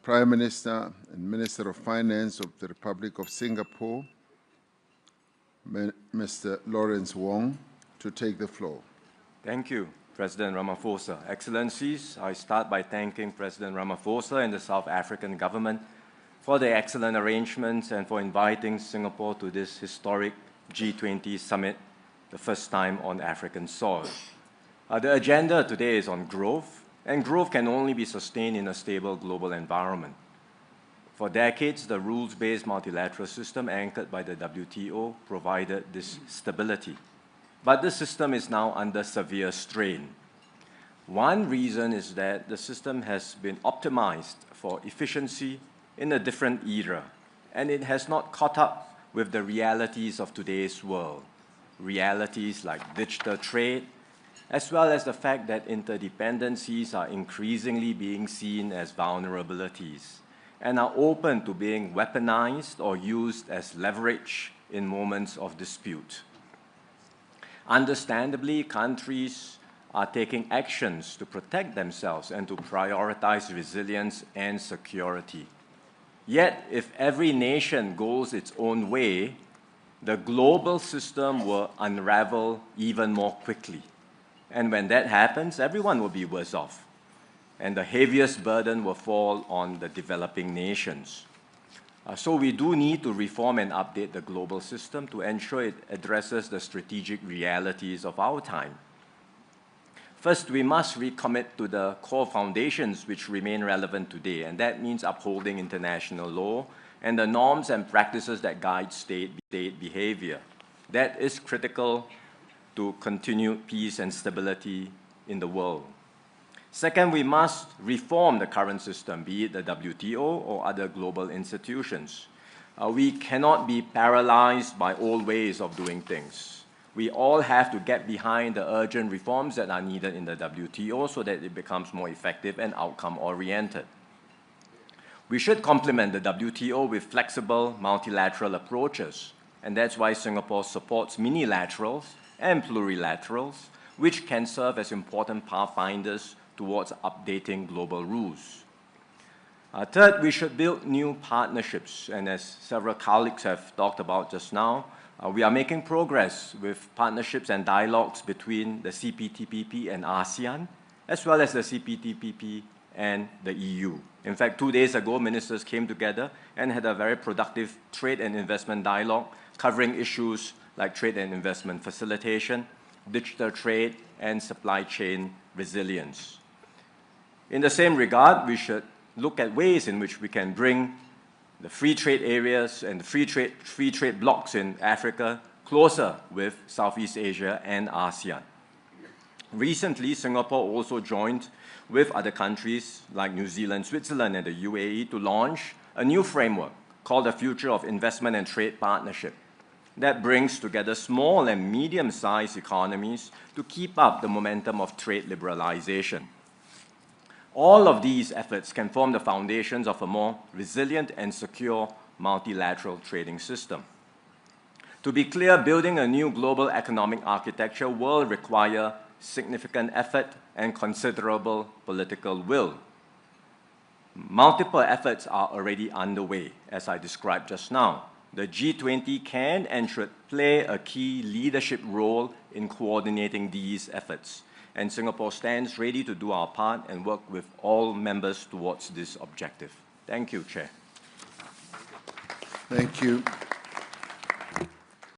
Prime Minister and Minister of Finance of the Republic of Singapore, Mr. Lawrence Wong, to take the floor. Thank you, President Ramaphosa. Excellencies, I start by thanking President Ramaphosa and the South African government for the excellent arrangements and for inviting Singapore to this historic G20 Summit, the first time on African soil. The agenda today is on growth, and growth can only be sustained in a stable global environment. For decades, the rules-based multilateral system anchored by the WTO provided this stability. But the system is now under severe strain. One reason is that the system has been optimized for efficiency in a different era, and it has not caught up with the realities of today's world. Realities like digital trade, as well as the fact that interdependencies are increasingly being seen as vulnerabilities and are open to being weaponized or used as leverage in moments of dispute. Understandably, countries are taking actions to protect themselves and to prioritize resilience and security. Yet, if every nation goes its own way, the global system will unravel even more quickly. And when that happens, everyone will be worse off. And the heaviest burden will fall on the developing nations. So we do need to reform and update the global system to ensure it addresses the strategic realities of our time. First, we must recommit to the core foundations which remain relevant today, and that means upholding international law and the norms and practices that guide state behavior. That is critical to continued peace and stability in the world. Second, we must reform the current system, be it the WTO or other global institutions. We cannot be paralyzed by old ways of doing things. We all have to get behind the urgent reforms that are needed in the WTO so that it becomes more effective and outcome-oriented. We should complement the WTO with flexible multilateral approaches, and that's why Singapore supports minilaterals and plurilaterals, which can serve as important pathfinders towards updating global rules. Third, we should build new partnerships, and as several colleagues have talked about just now, we are making progress with partnerships and dialogues between the CPTPP and ASEAN, as well as the CPTPP and the EU. In fact, 2 days ago, ministers came together and had a very productive trade and investment dialogue covering issues like trade and investment facilitation, digital trade, and supply chain resilience. In the same regard, we should look at ways in which we can bring the free trade areas and the free trade blocs in Africa closer with Southeast Asia and ASEAN. Recently, Singapore also joined with other countries like New Zealand, Switzerland, and the UAE to launch a new framework called the Future of Investment and Trade Partnership that brings together small and medium-sized economies to keep up the momentum of trade liberalization. All of these efforts can form the foundations of a more resilient and secure multilateral trading system. To be clear, building a new global economic architecture will require significant effort and considerable political will. Multiple efforts are already underway, as I described just now. The G20 can and should play a key leadership role in coordinating these efforts. And Singapore stands ready to do our part and work with all members towards this objective. Thank you, Chair. Thank you.